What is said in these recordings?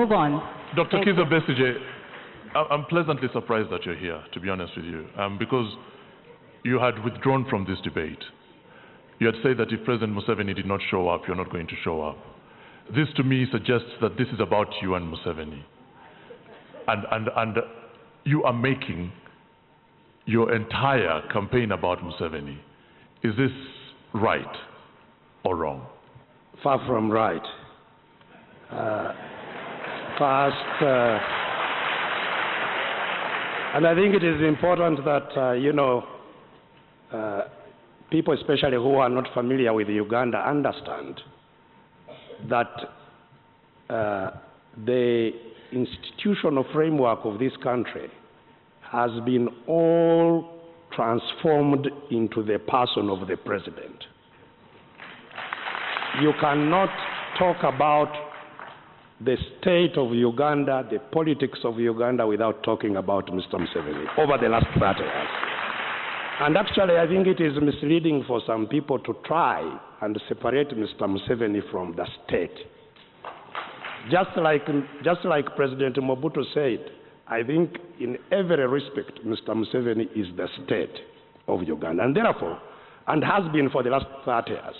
Move on. Dr. Kiza Besigye, I'm pleasantly surprised that you're here, to be honest with you, because you had withdrawn from this debate. You had said that if President Museveni did not show up, you're not going to show up. This, to me, suggests that this is about you and Museveni. And you are making your entire campaign about Museveni. Is this right or wrong? Far from right. First, and I think it is important that, people, especially who are not familiar with Uganda, understand that the institutional framework of this country has been all transformed into the person of the president. You cannot talk about the state of Uganda, the politics of Uganda, without talking about Mr. Museveni over the last 30 years. And actually, I think it is misleading for some people to try and separate Mr. Museveni from the state. Just like President Mobutu said, I think in every respect, Mr. Museveni is the state of Uganda, and therefore, and has been for the last 30 years.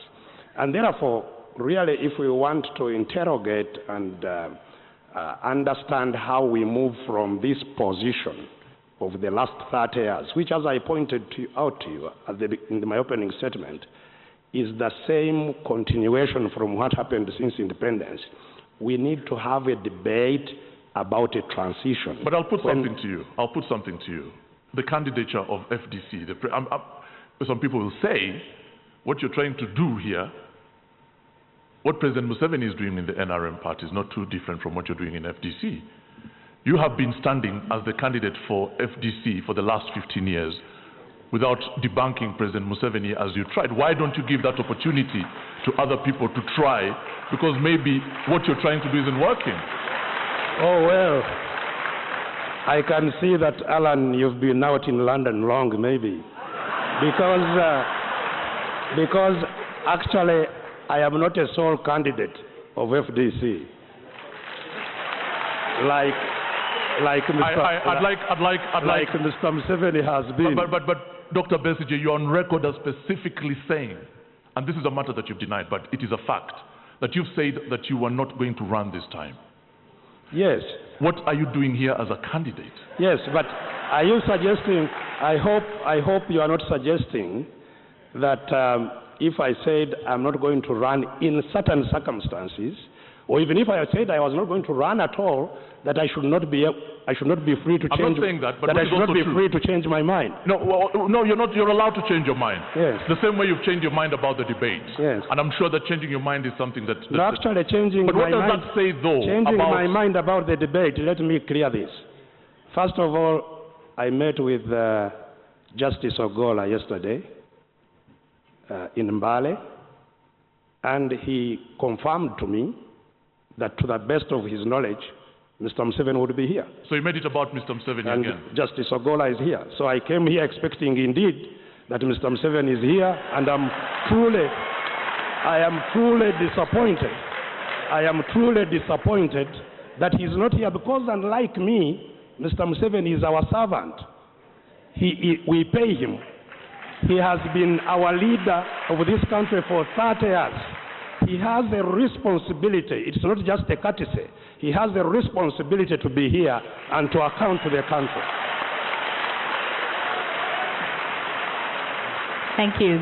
And therefore, really, if we want to interrogate and understand how we move from this position of the last 30 years, which, as I pointed out to you in my opening statement, is the same continuation from what happened since independence, we need to have a debate about a transition. But I'll put something to you. I'll put something to you. The candidature of FDC, some people will say, what you're trying to do here, what President Museveni is doing in the NRM party is not too different from what you're doing in FDC. You have been standing as the candidate for FDC for the last 15 years without debunking President Museveni as you tried. Why don't you give that opportunity to other people to try? Because maybe what you're trying to do isn't working. Oh, well, I can see that, Alan, you've been out in London long, maybe. Because actually, I am not a sole candidate of FDC. Like Mr. Museveni has been. But Dr. Besigye, you're on record as specifically saying, and this is a matter that you've denied, but it is a fact, that you've said that you were not going to run this time. Yes. What are you doing here as a candidate? Yes, but are you suggesting, I hope you are not suggesting that if I said I'm not going to run in certain circumstances, or even if I said I was not going to run at all, that I should not be free to change. I'm not saying that, but that I should not be free to change my mind. No, no, you're not. You're allowed to change your mind. Yes. The same way you've changed your mind about the debate. Yes. And I'm sure that changing your mind is something that. No, actually, changing my mind. But what does that say, though? Changing my mind about the debate. Let me clear this. First of all, I met with Justice Ogola yesterday in Mbale, and he confirmed to me that, to the best of his knowledge, Mr. Museveni would be here. So you made it about Mr. Museveni and again? Justice Ogola is here. So I came here expecting, indeed, that Mr. Museveni is here, and I am truly disappointed. I am truly disappointed that he's not here, because unlike me, Mr. Museveni is our servant. We pay him. He has been our leader of this country for 30 years. He has a responsibility. It's not just a courtesy. He has a responsibility to be here and to account to the country. Thank you.